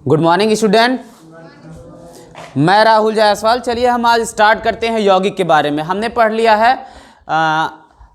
Good morning student, मैं राहुल जायसवाल। चलिए हम आज स्टार्ट करते हैं यौगिक के बारे में। हमने पढ़ लिया है,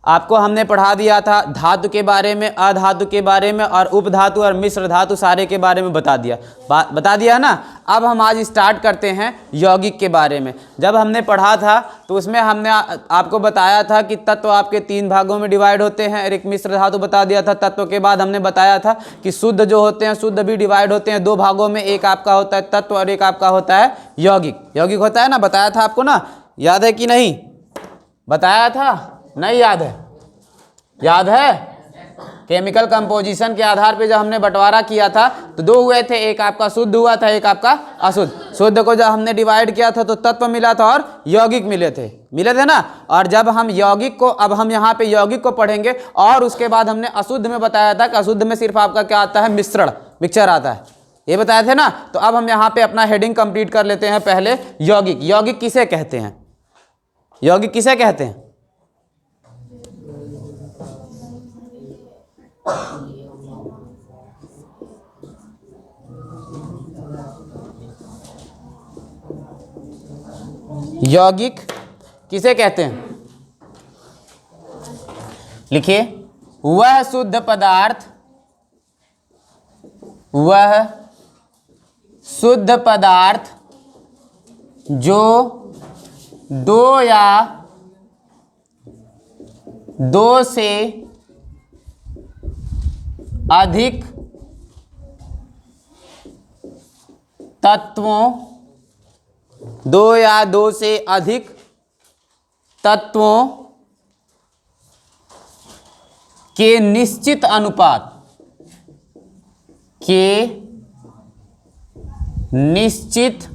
आपको हमने पढ़ा दिया था धातु के बारे में, अधातु के बारे में और उपधातु और मिश्र धातु सारे के बारे में बता दिया ना। अब हम आज स्टार्ट करते हैं यौगिक के बारे में। जब हमने पढ़ा था तो उसमें हमने आपको बताया था कि तत्व आपके 3 भागों में डिवाइड होते हैं। एक मिश्र धातु बता दिया था। तत्व के बाद हमने बताया था कि शुद्ध जो होते हैं, शुद्ध भी डिवाइड होते हैं 2 भागों में। एक आपका होता है तत्व और एक आपका होता है यौगिक। यौगिक होता है ना, बताया था आपको ना, याद है कि नहीं? बताया था, नहीं याद है? याद है? केमिकल कंपोजिशन के आधार पे जब हमने बंटवारा किया था तो 2 हुए थे, एक आपका शुद्ध हुआ था, एक आपका अशुद्ध। शुद्ध को जब हमने डिवाइड किया था तो तत्व मिला था और यौगिक मिले थे ना। और जब हम यौगिक को, अब हम यहाँ पे यौगिक को पढ़ेंगे और उसके बाद हमने अशुद्ध में बताया था कि अशुद्ध में सिर्फ आपका क्या आता है, मिश्रण, मिक्सचर आता है, ये बताए थे ना। तो अब हम यहाँ पे अपना हेडिंग कंप्लीट कर लेते हैं। पहले यौगिक। यौगिक किसे कहते हैं? यौगिक किसे कहते हैं? यौगिक किसे कहते हैं? लिखिए, वह शुद्ध पदार्थ, वह शुद्ध पदार्थ जो 2 या 2 से अधिक तत्वों, 2 या 2 से अधिक तत्वों के निश्चित अनुपात, के निश्चित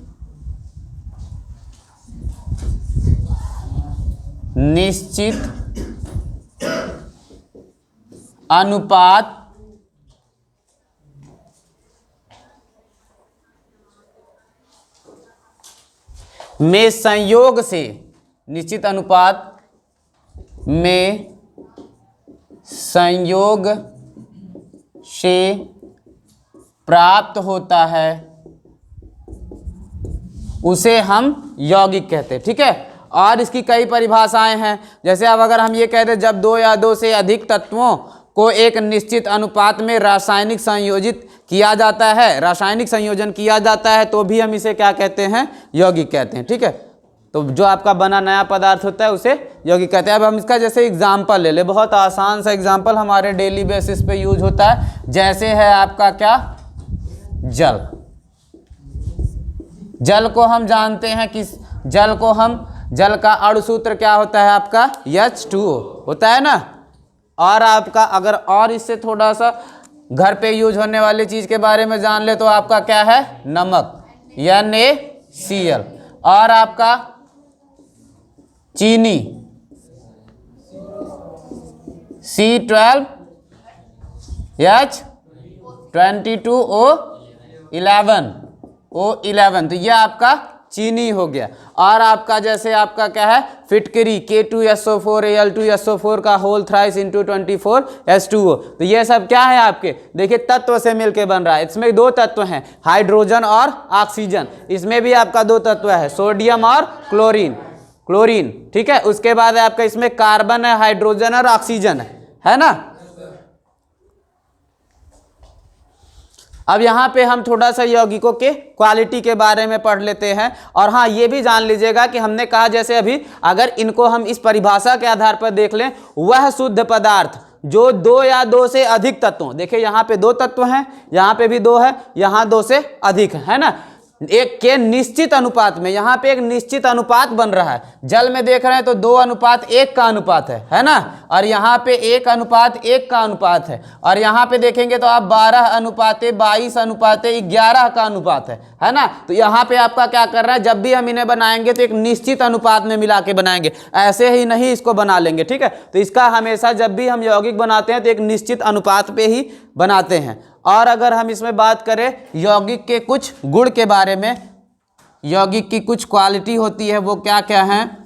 अनुपात में संयोग से, निश्चित अनुपात में संयोग से प्राप्त होता है, उसे हम यौगिक कहते हैं। ठीक है। और इसकी कई परिभाषाएं हैं। जैसे अब अगर हम ये कहते हैं जब 2 या 2 से अधिक तत्वों को एक निश्चित अनुपात में रासायनिक संयोजित किया जाता है, रासायनिक संयोजन किया जाता है, तो भी हम इसे क्या कहते हैं? यौगिक कहते हैं। ठीक है। तो जो आपका बना नया पदार्थ होता है उसे यौगिक कहते हैं। अब हम इसका जैसे एग्जाम्पल ले ले, बहुत आसान सा एग्जाम्पल हमारे डेली बेसिस पे यूज होता है। जैसे है आपका क्या? जल। जल को हम जानते हैं कि जल का अणु सूत्र क्या होता है आपका? H2O होता है ना। और आपका अगर और इससे थोड़ा सा घर पे यूज होने वाली चीज के बारे में जान ले तो आपका क्या है? नमक, NaCl। और आपका चीनी, C12H22O11, तो यह आपका चीनी हो गया। और आपका जैसे आपका क्या है? फिटकरी, K2SO4Al2SO4 का होल थ्राइस इंटू 24H2O। तो ये सब क्या है आपके? देखिए तत्व से मिलके बन रहा है। इसमें 2 तत्व हैं, हाइड्रोजन और ऑक्सीजन। इसमें भी आपका 2 तत्व है, सोडियम और क्लोरीन। ठीक है। उसके बाद आपका इसमें कार्बन है, हाइड्रोजन और ऑक्सीजन है ना। अब यहाँ पे हम थोड़ा सा यौगिकों के क्वालिटी के बारे में पढ़ लेते हैं। और हाँ, ये भी जान लीजिएगा कि हमने कहा जैसे अभी अगर इनको हम इस परिभाषा के आधार पर देख लें, वह शुद्ध पदार्थ जो 2 या 2 से अधिक तत्वों, देखिए यहाँ पे 2 तत्व हैं, यहाँ पे भी 2 है, यहाँ 2 से अधिक है ना, एक के निश्चित अनुपात में। यहाँ पे एक निश्चित अनुपात बन रहा है। जल में देख रहे हैं तो 2:1 का अनुपात है ना। और यहाँ पे 1:1 का अनुपात है। और यहाँ पे देखेंगे तो आप 12:22:11 का अनुपात है ना। तो यहाँ पे आपका क्या कर रहा है, जब भी हम इन्हें बनाएंगे तो एक निश्चित अनुपात में मिला के बनाएंगे, ऐसे ही नहीं इसको बना लेंगे। ठीक है। तो इसका हमेशा जब भी हम यौगिक बनाते हैं तो एक निश्चित अनुपात पे ही बनाते हैं। और अगर हम इसमें बात करें यौगिक के कुछ गुण के बारे में, यौगिक की कुछ क्वालिटी होती है, वो क्या क्या है?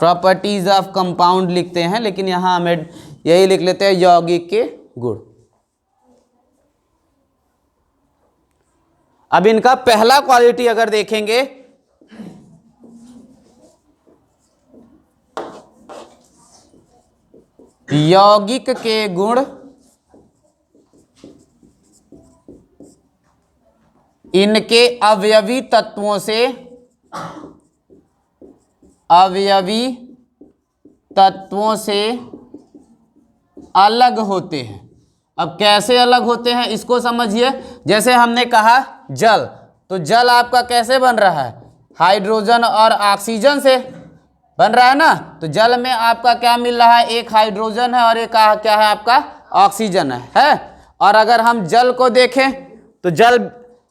प्रॉपर्टीज ऑफ कंपाउंड लिखते हैं, लेकिन यहाँ हमें यही लिख लेते हैं यौगिक के गुण। अब इनका पहला क्वालिटी अगर देखेंगे, यौगिक के गुण इनके अवयवी तत्वों से, अवयवी तत्वों से अलग होते हैं। अब कैसे अलग होते हैं इसको समझिए। जैसे हमने कहा जल, तो जल आपका कैसे बन रहा है? हाइड्रोजन और ऑक्सीजन से बन रहा है ना। तो जल में आपका क्या मिल रहा है? एक हाइड्रोजन है और एक क्या है आपका? ऑक्सीजन है। और अगर हम जल को देखें तो जल,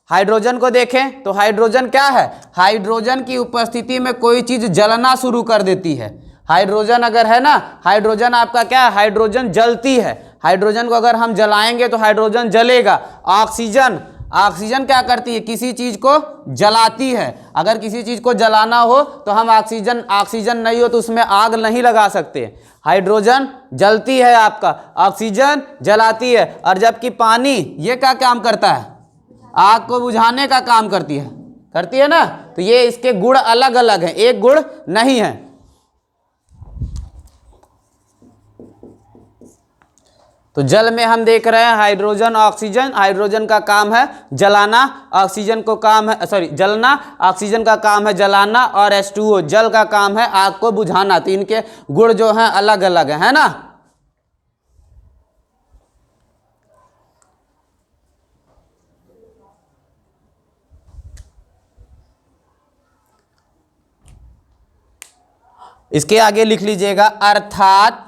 हाइड्रोजन को देखें तो हाइड्रोजन क्या है? हाइड्रोजन की उपस्थिति में कोई चीज जलना शुरू कर देती है। हाइड्रोजन अगर है ना, हाइड्रोजन आपका क्या है? हाइड्रोजन जलती है। हाइड्रोजन को अगर हम जलाएंगे तो हाइड्रोजन जलेगा। ऑक्सीजन, ऑक्सीजन क्या करती है? किसी चीज को जलाती है। अगर किसी चीज को जलाना हो तो हम ऑक्सीजन, ऑक्सीजन नहीं हो तो उसमें आग नहीं लगा सकते। हाइड्रोजन जलती है आपका, ऑक्सीजन जलाती है। और जबकि पानी ये क्या काम करता है? आग को बुझाने का काम करती है ना। तो ये इसके गुण अलग अलग हैं, एक गुण नहीं है। तो जल में हम देख रहे हैं हाइड्रोजन ऑक्सीजन। हाइड्रोजन का काम है जलाना, ऑक्सीजन को काम है जलना, ऑक्सीजन का काम है जलाना, और H2O जल का काम है आग को बुझाना। तो इनके गुण जो हैं अलग अलग है ना। इसके आगे लिख लीजिएगा अर्थात,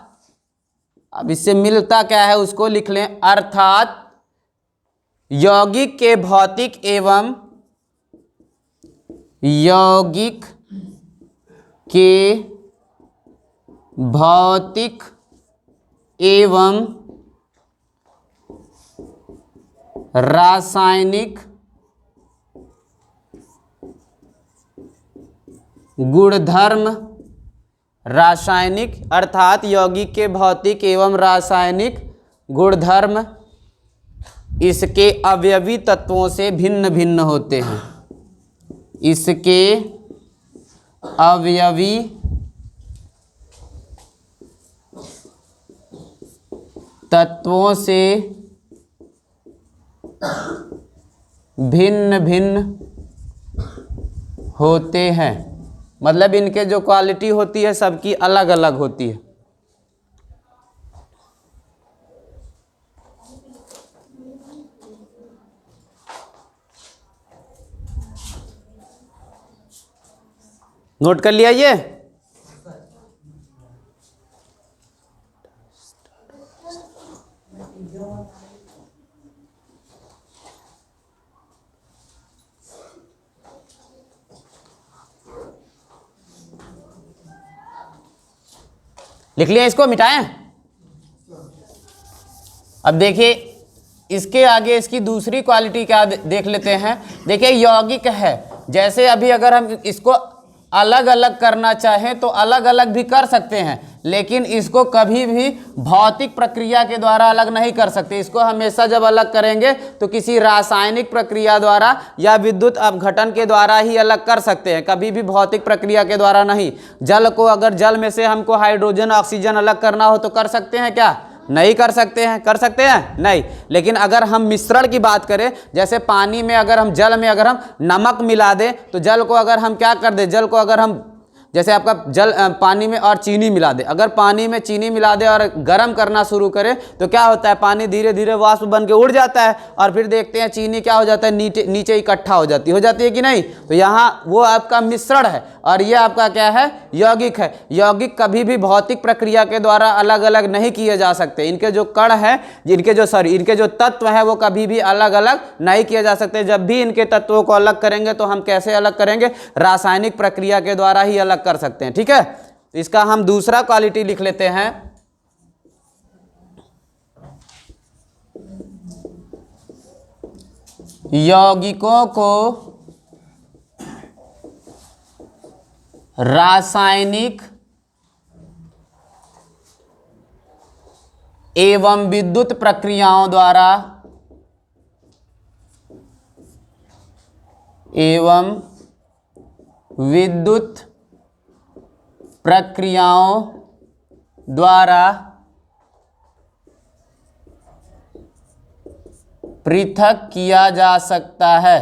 अब इससे मिलता क्या है उसको लिख लें। अर्थात यौगिक के भौतिक एवं, यौगिक के भौतिक एवं रासायनिक गुणधर्म, रासायनिक अर्थात यौगिक के भौतिक एवं रासायनिक गुणधर्म इसके अवयवी तत्वों से भिन्न भिन्न होते हैं। इसके अवयवी तत्वों से भिन्न भिन्न होते हैं। मतलब इनके जो क्वालिटी होती है सबकी अलग अलग होती है। नोट कर लिया ये। लिख लिया, इसको मिटाएं। अब देखिए इसके आगे इसकी दूसरी क्वालिटी क्या देख लेते हैं। देखिए यौगिक है, जैसे अभी अगर हम इसको अलग अलग करना चाहें तो अलग अलग भी कर सकते हैं, लेकिन इसको कभी भी भौतिक प्रक्रिया के द्वारा अलग नहीं कर सकते। इसको हमेशा जब अलग करेंगे तो किसी रासायनिक प्रक्रिया द्वारा या विद्युत अपघटन के द्वारा ही अलग कर सकते हैं, कभी भी भौतिक प्रक्रिया के द्वारा नहीं। जल को, अगर जल में से हमको हाइड्रोजन ऑक्सीजन अलग करना हो तो कर सकते हैं क्या? नहीं कर सकते हैं। कर सकते हैं? नहीं। लेकिन अगर हम मिश्रण की बात करें, जैसे पानी में अगर हम, जल में अगर हम नमक मिला दें तो जल को अगर हम क्या कर दें, जल को अगर हम, जैसे आपका जल पानी में और चीनी मिला दे, अगर पानी में चीनी मिला दे और गर्म करना शुरू करें तो क्या होता है? पानी धीरे धीरे वाष्प बन के उड़ जाता है और फिर देखते हैं चीनी क्या हो जाता है? नीचे इकट्ठा हो जाती है कि नहीं? तो यहाँ वो आपका मिश्रण है और ये आपका क्या है? यौगिक है। यौगिक कभी भी भौतिक प्रक्रिया के द्वारा अलग अलग नहीं किए जा सकते। इनके जो कण हैं, इनके जो तत्व हैं वो कभी भी अलग अलग नहीं किए जा सकते। जब भी इनके तत्वों को अलग करेंगे तो हम कैसे अलग करेंगे? रासायनिक प्रक्रिया के द्वारा ही अलग कर सकते हैं। ठीक है, तो इसका हम दूसरा क्वालिटी लिख लेते हैं। यौगिकों को रासायनिक एवं विद्युत प्रक्रियाओं द्वारा पृथक किया जा सकता है।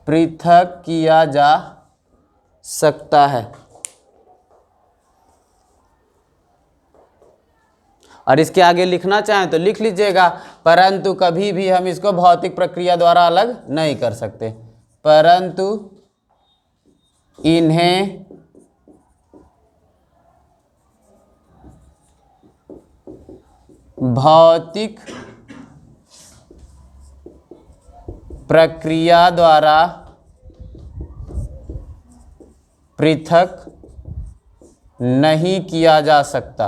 पृथक किया जा सकता है। और इसके आगे लिखना चाहें तो लिख लीजिएगा, परंतु कभी भी हम इसको भौतिक प्रक्रिया द्वारा अलग नहीं कर सकते, परंतु इन्हें भौतिक प्रक्रिया द्वारा पृथक नहीं किया जा सकता।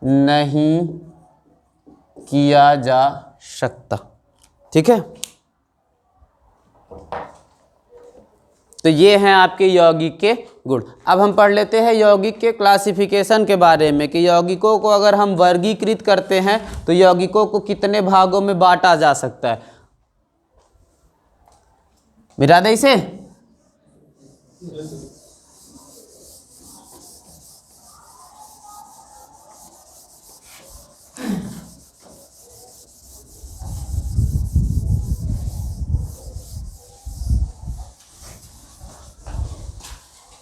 नहीं किया जा सकता। ठीक है, तो ये हैं आपके यौगिक के गुण। अब हम पढ़ लेते हैं यौगिक के क्लासिफिकेशन के बारे में कि यौगिकों को अगर हम वर्गीकृत करते हैं तो यौगिकों को कितने भागों में बांटा जा सकता है। मिटा दे इसे।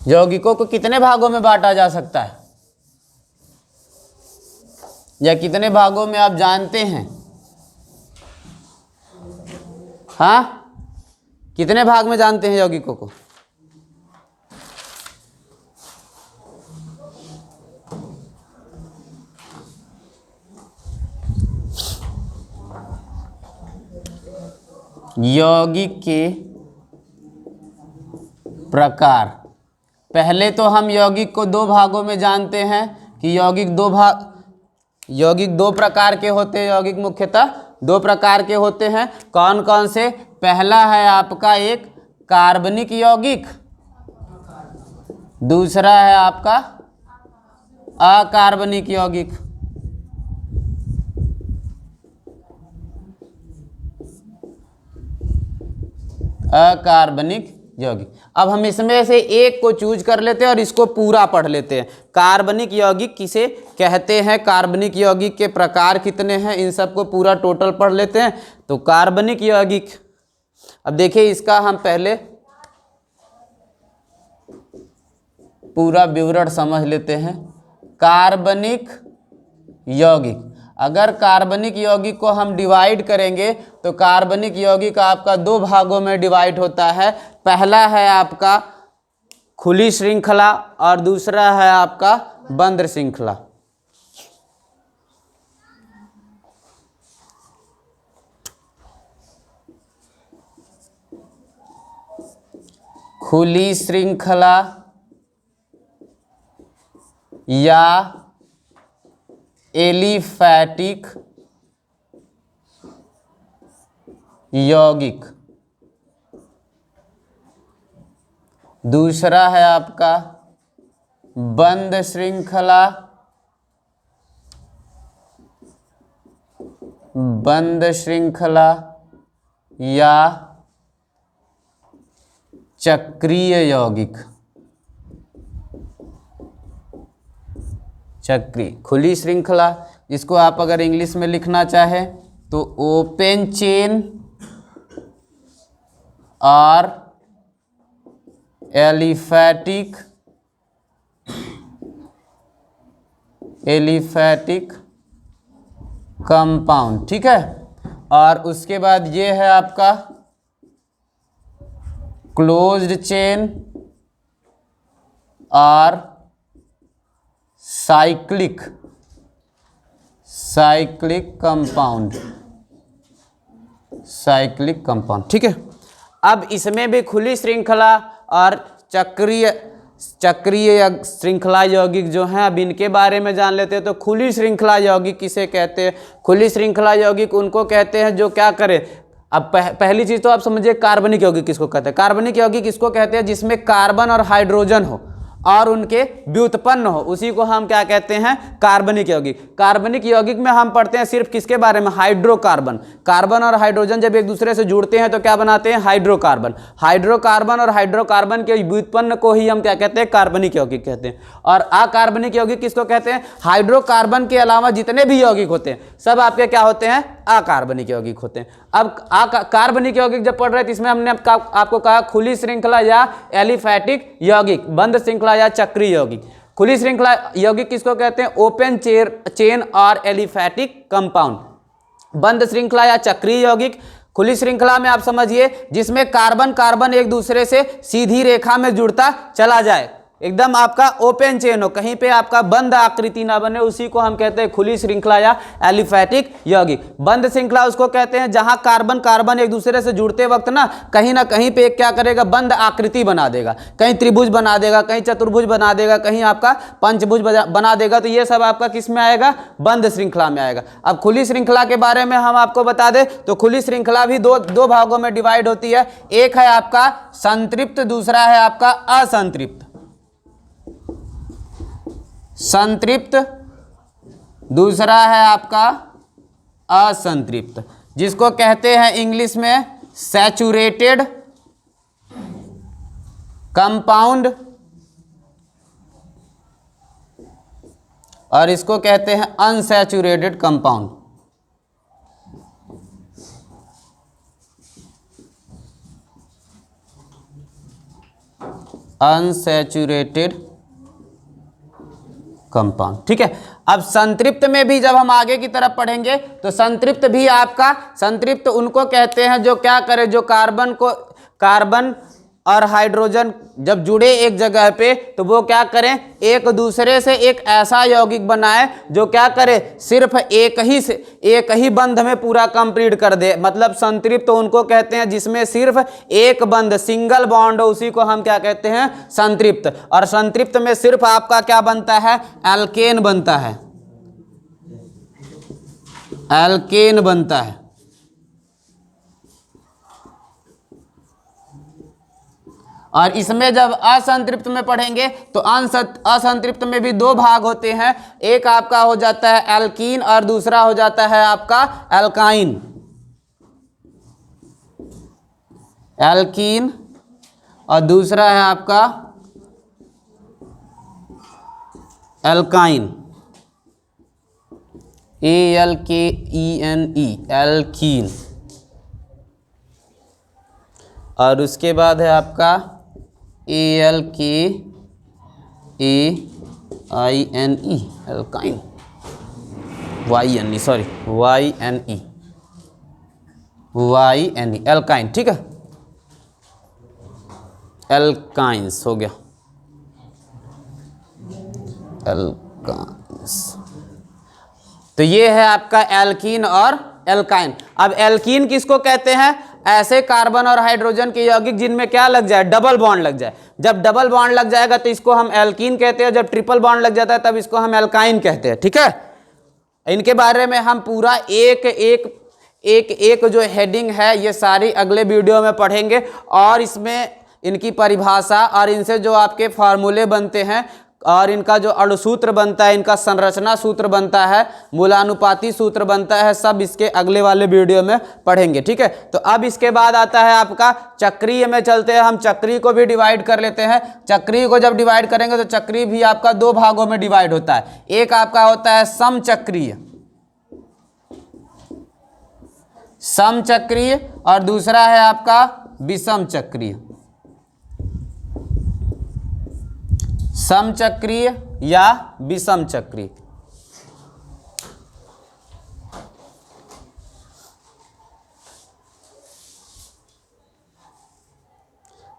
यौगिकों को कितने भागों में बांटा जा सकता है, या कितने भागों में आप जानते हैं? हाँ, कितने भाग में जानते हैं यौगिकों को? यौगिक के प्रकार। पहले तो हम यौगिक को दो भागों में जानते हैं कि यौगिक दो प्रकार के होते हैं। यौगिक मुख्यतः दो प्रकार के होते हैं। कौन कौन से? पहला है आपका एक कार्बनिक यौगिक, दूसरा है आपका अकार्बनिक यौगिक। अकार्बनिक यौगिक। अब हम इसमें से एक को चूज कर लेते हैं और इसको पूरा पढ़ लेते हैं। कार्बनिक यौगिक किसे कहते हैं, कार्बनिक यौगिक के प्रकार कितने हैं, इन सबको पूरा टोटल पढ़ लेते हैं। तो कार्बनिक यौगिक, अब देखिए इसका हम पहले पूरा विवरण समझ लेते हैं। कार्बनिक यौगिक, अगर कार्बनिक यौगिक को हम डिवाइड करेंगे तो कार्बनिक यौगिक आपका दो भागों में डिवाइड होता है। पहला है आपका खुली श्रृंखला और दूसरा है आपका बंद श्रृंखला। खुली श्रृंखला या एलिफैटिक यौगिक, दूसरा है आपका बंद श्रृंखला, बंद श्रृंखला या चक्रीय यौगिक। चक्रीय, खुली श्रृंखला, इसको आप अगर इंग्लिश में लिखना चाहें तो ओपन चेन और एलिफैटिक कंपाउंड। ठीक है, और उसके बाद ये है आपका क्लोज्ड चेन और साइक्लिक कंपाउंड। साइक्लिक कंपाउंड, ठीक है। अब इसमें भी खुली श्रृंखला और चक्रीय श्रृंखला यौगिक जो हैं, अब इनके बारे में जान लेते हैं। तो खुली श्रृंखला यौगिक किसे कहते हैं? खुली श्रृंखला यौगिक उनको कहते हैं जो क्या करें। अब पहली चीज तो आप समझिए कार्बनिक यौगिक किसको कहते हैं। कार्बनिक यौगिक किसको कहते हैं? जिसमें कार्बन और हाइड्रोजन हो और उनके व्युत्पन्न हो, उसी को हम क्या कहते हैं, कार्बनिक यौगिक। कार्बनिक यौगिक में हम पढ़ते हैं सिर्फ किसके बारे में, हाइड्रोकार्बन। कार्बन और हाइड्रोजन जब एक दूसरे से जुड़ते हैं तो क्या बनाते हैं, हाइड्रोकार्बन। हाइड्रोकार्बन और हाइड्रोकार्बन के व्युत्पन्न को ही हम क्या कहते हैं, कार्बनिक यौगिक कहते हैं। और अकार्बनिक यौगिक किसको कहते हैं, हाइड्रोकार्बन के अलावा जितने भी यौगिक होते हैं सब आपके क्या होते हैं, अकार्बनिक यौगिक होते हैं। अब कार्बनिक यौगिक जब पढ़ रहे थे इसमें हमने आपको कहा खुली श्रृंखला या एलिफैटिक यौगिक, बंद श्रृंखला या चक्रीय यौगिक। खुली श्रृंखला यौगिक किसको कहते हैं, ओपन चेन और एलिफैटिक कंपाउंड। बंद श्रृंखला या चक्रीय यौगिक, खुली श्रृंखला में आप समझिए जिसमें कार्बन कार्बन एक दूसरे से सीधी रेखा में जुड़ता चला जाए, एकदम आपका ओपन चेन हो, कहीं पे आपका बंद आकृति ना बने, उसी को हम कहते हैं खुली श्रृंखला या एलिफैटिक यौगिक। बंद श्रृंखला उसको कहते हैं जहां कार्बन कार्बन एक दूसरे से जुड़ते वक्त ना कहीं पे क्या करेगा, बंद आकृति बना देगा, कहीं त्रिभुज बना देगा, कहीं चतुर्भुज बना देगा, कहीं आपका पंचभुज बना देगा। तो ये सब आपका किस में आएगा, बंद श्रृंखला में आएगा। अब खुली श्रृंखला के बारे में हम आपको बता दें तो खुली श्रृंखला भी दो भागों में डिवाइड होती है। एक है आपका संतृप्त, दूसरा है आपका असंतृप्त। संतृप्त, दूसरा है आपका असंतृप्त, जिसको कहते हैं इंग्लिश में सैचुरेटेड कंपाउंड और इसको कहते हैं अनसैचुरेटेड कंपाउंड। अनसैचुरेटेड कंपाउंड, ठीक है। अब संतृप्त में भी जब हम आगे की तरफ पढ़ेंगे तो संतृप्त भी आपका, संतृप्त उनको कहते हैं जो क्या करे, जो कार्बन और हाइड्रोजन जब जुड़े एक जगह पे तो वो क्या करें, एक दूसरे से एक ऐसा यौगिक बनाए जो क्या करे, सिर्फ एक ही बंध में पूरा कंप्लीट कर दे। मतलब संतृप्त उनको कहते हैं जिसमें सिर्फ एक बंध, सिंगल बॉन्ड हो, उसी को हम क्या कहते हैं, संतृप्त। और संतृप्त में सिर्फ आपका क्या बनता है, एल्केन बनता है, एल्केन बनता है। और इसमें जब असंतृप्त में पढ़ेंगे तो असंतृप्त में भी दो भाग होते हैं, एक आपका हो जाता है एल्कीन और दूसरा हो जाता है आपका एल्काइन। एल्कीन और दूसरा है आपका एल्काइन, ALKENE, एल्कीन। और उसके बाद है आपका ALKAINE, एल्काइन, YNE, एल्काइन, ठीक है, एल्काइंस हो गया, एल्काइंस। तो ये है आपका एल्कीन और एल्काइन। अब एल्कीन किसको कहते हैं, ऐसे कार्बन और हाइड्रोजन के यौगिक जिनमें क्या लग जाए, डबल बॉन्ड लग जाए। जब डबल बॉन्ड लग जाएगा तो इसको हम एल्कीन कहते हैं, जब ट्रिपल बॉन्ड लग जाता है तब इसको हम एल्काइन कहते हैं, ठीक है। इनके बारे में हम पूरा एक जो हेडिंग है ये सारी अगले वीडियो में पढ़ेंगे, और इसमें इनकी परिभाषा और इनसे जो आपके फार्मूले बनते हैं और इनका जो अणुसूत्र बनता है, इनका संरचना सूत्र बनता है, मूलानुपाती सूत्र बनता है, सब इसके अगले वाले वीडियो में पढ़ेंगे, ठीक है। तो अब इसके बाद आता है आपका चक्रीय में चलते हैं। हम चक्रीय को भी डिवाइड कर लेते हैं। चक्रीय को जब डिवाइड करेंगे तो चक्रीय भी आपका दो भागों में डिवाइड होता है। एक आपका होता है समचक्रीय, समचक्रीय, और दूसरा है आपका विषम चक्रीय। समचक्रीय या विषम चक्रीय।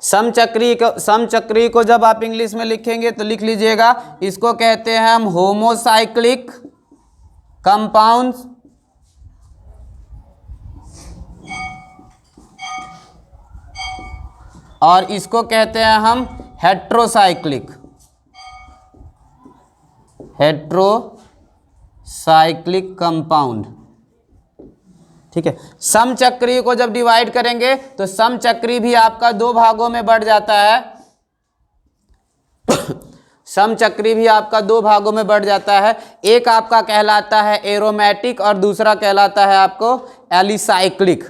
समचक्रीय को जब आप इंग्लिश में लिखेंगे तो लिख लीजिएगा, इसको कहते हैं हम होमोसाइक्लिक कंपाउंड्स और इसको कहते हैं हम हेट्रोसाइक्लिक कंपाउंड, ठीक है। समचक्रीय को जब डिवाइड करेंगे तो समचक्रीय भी आपका दो भागों में बढ़ जाता है। समचक्री भी आपका दो भागों में बढ़ जाता है। एक आपका कहलाता है एरोमेटिक और दूसरा कहलाता है आपको alicyclic.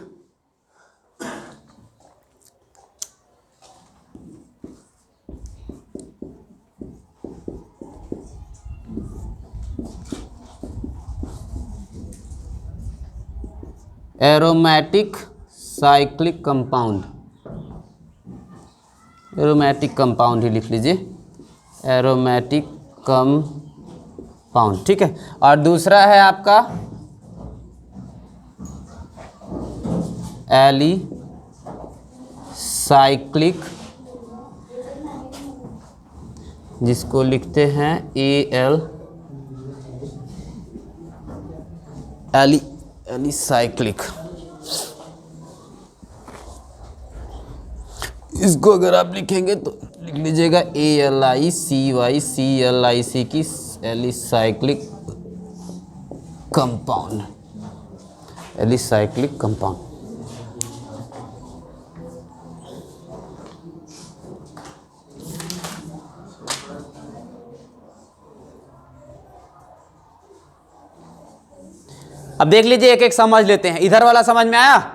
Aromatic cyclic compound, aromatic compound ही लिख लीजिए, एरोमेटिक कंपाउंड, ठीक है। और दूसरा है आपका एलिसाइक्लिक, जिसको लिखते हैं एलिसाइक्लिक। इसको अगर आप लिखेंगे तो लिख लीजिएगा ALICYCLIC की एलिसाइक्लिक कंपाउंड, एलिसाइक्लिक कंपाउंड। अब देख लीजिए, एक एक समझ लेते हैं। इधर वाला समझ में आया?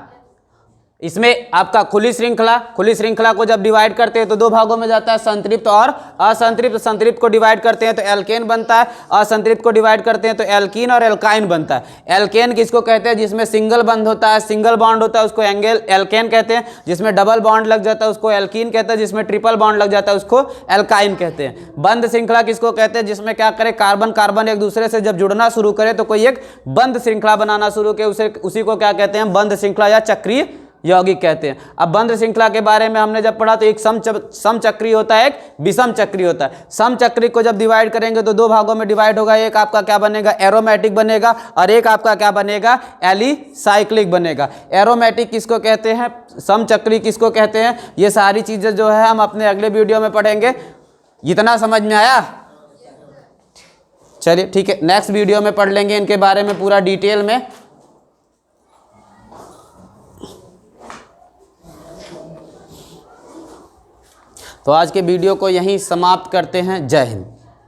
इसमें आपका खुली श्रृंखला को जब डिवाइड करते हैं तो दो भागों में जाता है, संतृप्त और असंतृप्त। संतृप्त को डिवाइड करते हैं तो एल्केन बनता है, असंतृप्त को डिवाइड करते हैं तो एल्कीन और एल्काइन बनता है। एल्केन किसको कहते हैं? जिसमें सिंगल बंध होता है, सिंगल बॉन्ड होता है, उसको एल्केन कहते हैं। जिसमें डबल बॉन्ड लग जाता है उसको एल्कीन कहते हैं। जिसमें ट्रिपल बॉन्ड लग जाता है उसको एल्काइन कहते हैं। बंध श्रृंखला किसको कहते हैं? जिसमें क्या करे, कार्बन कार्बन एक दूसरे से जब जुड़ना शुरू करे तो कोई एक बंध श्रृंखला बनाना शुरू करे, उसी को क्या कहते हैं? बंध श्रृंखला या चक्रीय यौगिक कहते हैं। अब बंध श्रृंखला के बारे में हमने जब पढ़ा तो एक समचक्री होता है, एक विषम चक्री होता है। समचक्री को जब डिवाइड करेंगे तो दो भागों में डिवाइड होगा। एक आपका क्या बनेगा? एरोमेटिक बनेगा, और एक आपका क्या बनेगा? एलिसाइक्लिक बनेगा। एरोमेटिक किसको कहते हैं? समचक्री किसको कहते हैं? ये सारी चीजें जो है हम अपने अगले वीडियो में पढ़ेंगे। इतना समझ में आया? चलिए ठीक है, नेक्स्ट वीडियो में पढ़ लेंगे इनके बारे में पूरा डिटेल में। तो आज के वीडियो को यहीं समाप्त करते हैं। जय हिंद।